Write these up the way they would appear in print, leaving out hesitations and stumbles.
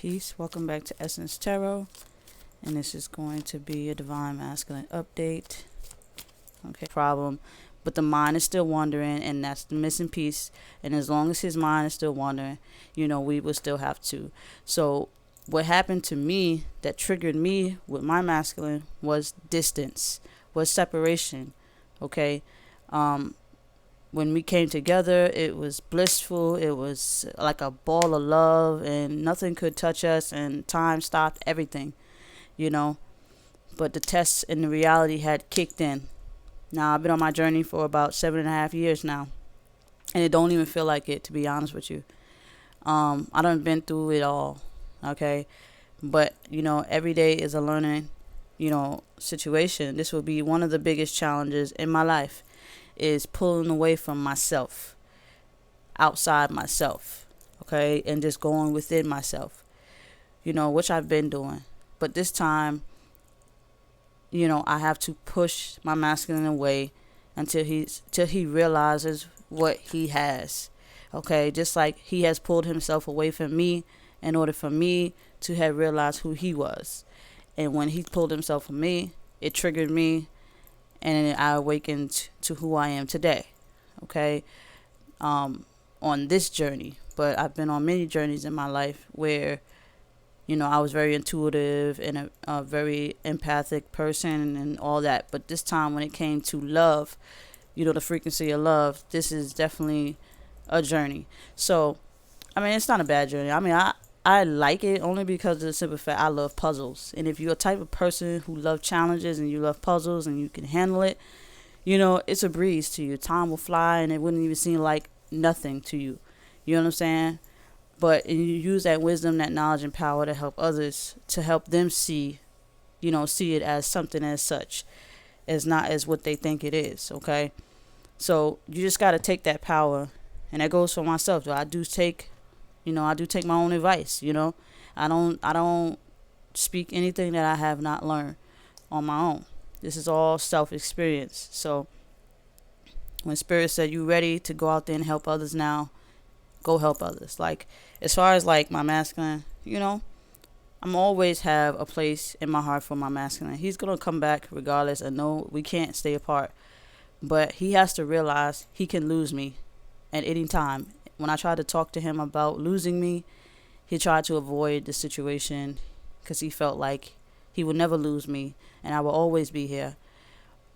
Peace. Welcome back to Essence Tarot. And this is going to be a Divine Masculine update. Okay, problem. But the mind is still wandering, and that's the missing piece. And as long as his mind is still wandering, we will still have to. So, what happened to me that triggered me with my masculine was distance, was separation. Okay. When we came together, it was blissful. It was like a ball of love, and nothing could touch us, and time stopped everything, you know. But the tests and the reality had kicked in. Now, I've been on my journey for about 7.5 years now, and it don't even feel like it, to be honest with you. I done been through it all, okay? But, every day is a learning, situation. This will be one of the biggest challenges in my life, is pulling away from myself, outside myself, okay, and just going within myself, which I've been doing. But this time, I have to push my masculine away until he realizes what he has, okay, just like he has pulled himself away from me in order for me to have realized who he was. And when he pulled himself from me, it triggered me, and I awakened to who I am today, okay, on this journey. But I've been on many journeys in my life where, I was very intuitive and a very empathic person and all that. But this time when it came to love, the frequency of love, this is definitely a journey. So, it's not a bad journey. I like it only because of the simple fact I love puzzles. And if you're a type of person who loves challenges and you love puzzles and you can handle it, it's a breeze to you. Time will fly and it wouldn't even seem like nothing to you. You know what I'm saying? But you use that wisdom, that knowledge and power to help others, to help them see it as something as such, as not as what they think it is, okay? So you just got to take that power. And that goes for myself. I do take my own advice, I don't speak anything that I have not learned on my own. This is all self-experience. So when Spirit said you ready to go out there and help others now, go help others. Like, as far as like my masculine, I'm always have a place in my heart for my masculine. He's going to come back regardless. And no, we can't stay apart. But he has to realize he can lose me at any time. When I tried to talk to him about losing me, he tried to avoid the situation because he felt like he would never lose me and I will always be here.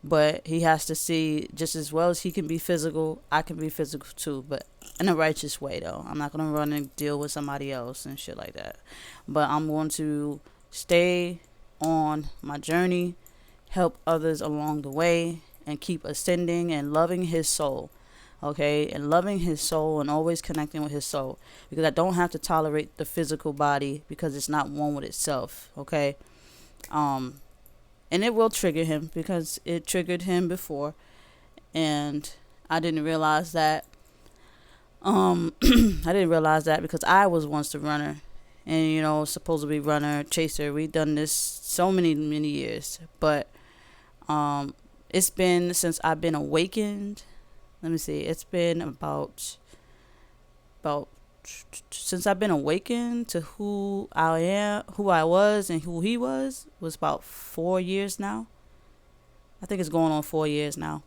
But he has to see, just as well as he can be physical, I can be physical too, but in a righteous way though. I'm not going to run and deal with somebody else and shit like that. But I'm going to stay on my journey, help others along the way, and keep ascending and loving his soul. Okay, and loving his soul and always connecting with his soul, because I don't have to tolerate the physical body because it's not one with itself. Okay, and it will trigger him because it triggered him before, and I didn't realize that. I didn't realize that because I was once the runner, and supposed to be runner, chaser. We've done this so many years, but it's been since I've been awakened. Let me see. It's been about since I've been awakened to who I am, who I was, and who he was about 4 years now. I think it's going on 4 years now.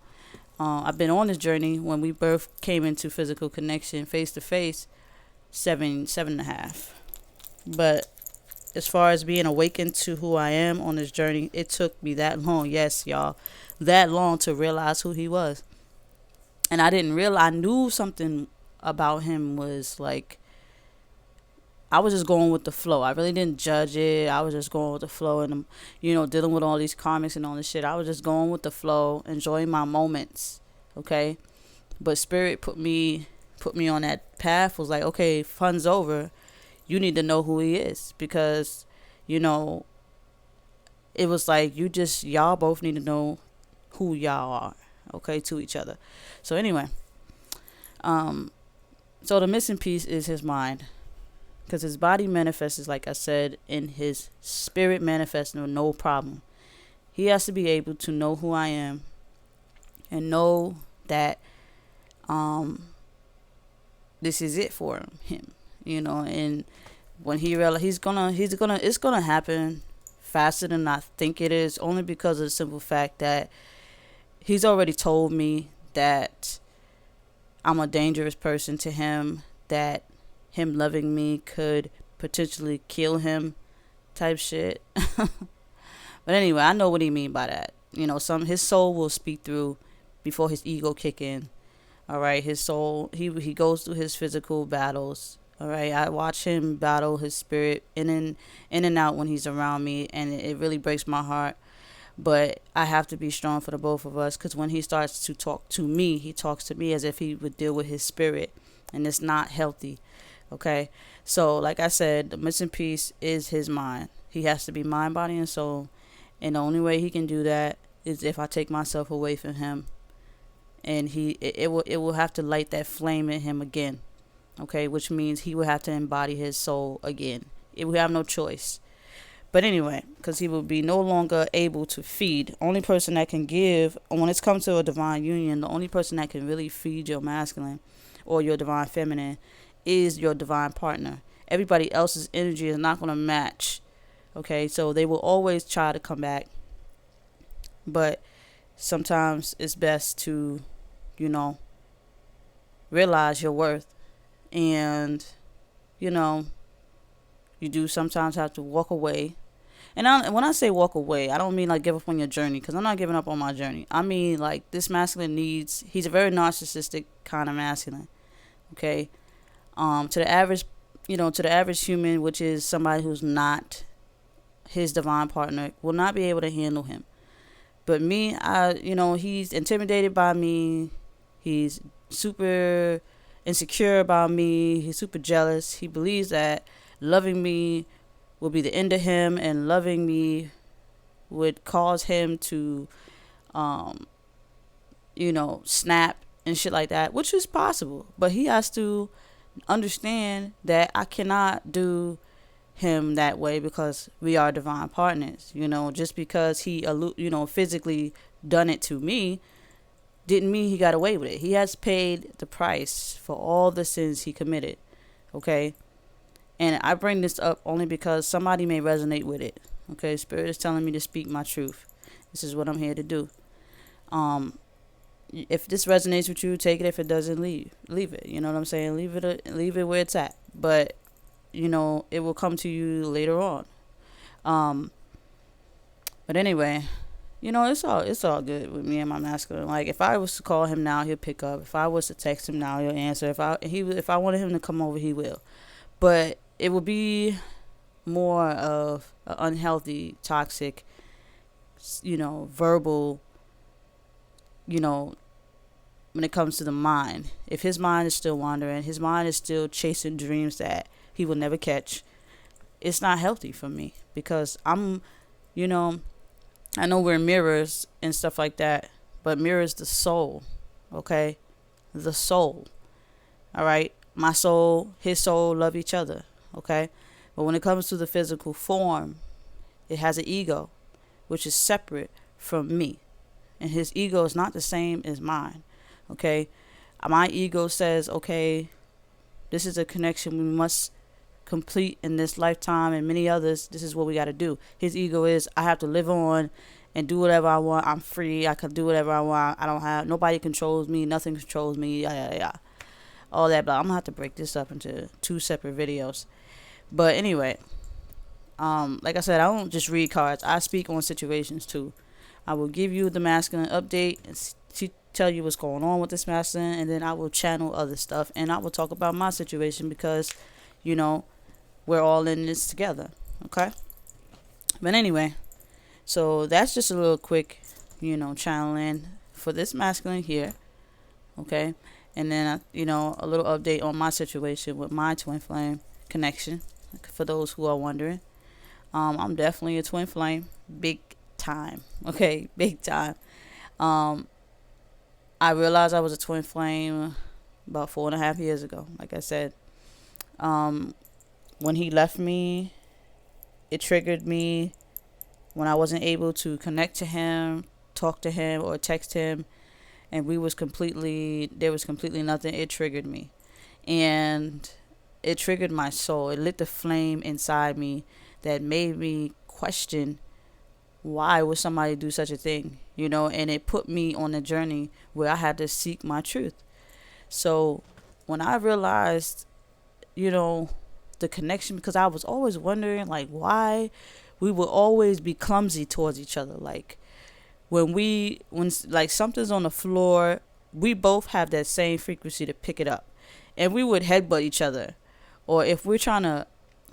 I've been on this journey when we both came into physical connection, face to face, 7.5. But as far as being awakened to who I am on this journey, it took me that long. Yes, y'all, that long to realize who he was. And I didn't realize, I knew something about him was like, I was just going with the flow. I really didn't judge it. I was just going with the flow and, dealing with all these karmics and all this shit. I was just going with the flow, enjoying my moments, okay? But Spirit put me on that path, was like, okay, fun's over. You need to know who he is because, it was like, y'all both need to know who y'all are. Okay, to each other. So anyway, so the missing piece is his mind, because his body manifests, like I said, in his spirit manifests no problem. He has to be able to know who I am and know that this is it for him, and when he realize it's gonna happen faster than I think it is, only because of the simple fact that he's already told me that I'm a dangerous person to him, that him loving me could potentially kill him, type shit. But anyway, I know what he mean by that. His soul will speak through before his ego kick in. All right, his soul, he goes through his physical battles. All right, I watch him battle his spirit in and out when he's around me, and it really breaks my heart. But I have to be strong for the both of us, because when he starts to talk to me, he talks to me as if he would deal with his spirit, and it's not healthy. Okay, so like I said, the missing piece is his mind. He has to be mind, body, and soul, and the only way he can do that is if I take myself away from him, and it will have to light that flame in him again. Okay, which means he will have to embody his soul again. It will have no choice. But anyway, because he will be no longer able to feed. Only person that can give, when it's come to a divine union, the only person that can really feed your masculine or your divine feminine is your divine partner. Everybody else's energy is not going to match. Okay, so they will always try to come back. But sometimes it's best to, realize your worth. And, you do sometimes have to walk away. And when I say walk away, I don't mean like give up on your journey, because I'm not giving up on my journey. I mean like this masculine he's a very narcissistic kind of masculine. Okay. To the average human, which is somebody who's not his divine partner, will not be able to handle him. But me, he's intimidated by me. He's super insecure about me. He's super jealous. He believes that loving me will be the end of him, and loving me would cause him to snap and shit like that, which is possible. But he has to understand that I cannot do him that way, because we are divine partners. Just because he physically done it to me didn't mean he got away with it. He has paid the price for all the sins he committed. Okay. And I bring this up only because somebody may resonate with it. Okay, Spirit is telling me to speak my truth. This is what I'm here to do. If this resonates with you, take it. If it doesn't, leave it. You know what I'm saying? Leave it where it's at. But it will come to you later on. But anyway, it's all good with me and my masculine. Like, if I was to call him now, he'll pick up. If I was to text him now, he'll answer. If I wanted him to come over, he will. But it will be more of an unhealthy, toxic, verbal, when it comes to the mind. If his mind is still wandering, his mind is still chasing dreams that he will never catch, it's not healthy for me, because I know we're mirrors and stuff like that, but mirrors the soul, okay? The soul, all right? My soul, his soul love each other, okay? But when it comes to the physical form, it has an ego, which is separate from me. And his ego is not the same as mine, okay? My ego says, okay, this is a connection we must complete in this lifetime and many others. This is what we got to do. His ego is, I have to live on and do whatever I want. I'm free. I can do whatever I want. Nobody controls me. Nothing controls me. Yeah. All that, but I'm gonna have to break this up into 2 separate videos. But anyway, like I said, I don't just read cards. I speak on situations too. I will give you the masculine update and tell you what's going on with this masculine, and then I will channel other stuff, and I will talk about my situation, because we're all in this together. Okay. But anyway, so that's just a little quick channeling for this masculine here. Okay. And then, a little update on my situation with my twin flame connection, for those who are wondering. I'm definitely a twin flame. Big time. Okay, big time. I realized I was a twin flame about 4.5 years ago. Like I said, when he left me, it triggered me. When I wasn't able to connect to him, talk to him, or text him, and there was completely nothing, it triggered me. And it triggered my soul. It lit the flame inside me that made me question why would somebody do such a thing, and it put me on a journey where I had to seek my truth. So when I realized, the connection, because I was always wondering like why we would always be clumsy towards each other. Like when like something's on the floor, we both have that same frequency to pick it up, and we would headbutt each other. Or if we're trying to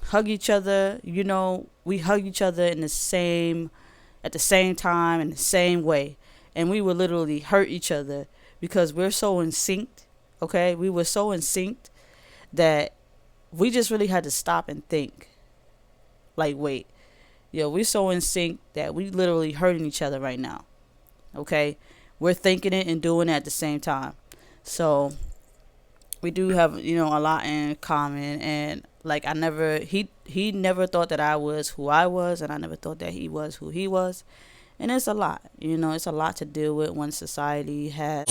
hug each other, we hug each other at the same time, in the same way. And we would literally hurt each other because we're so in sync. Okay? We were so in sync that we just really had to stop and think. Like, wait, we're so in sync that we literally hurting each other right now. Okay? We're thinking it and doing it at the same time. So we do have, a lot in common. And like he never thought that I was who I was, and I never thought that he was who he was. And it's a lot, it's a lot to deal with when society has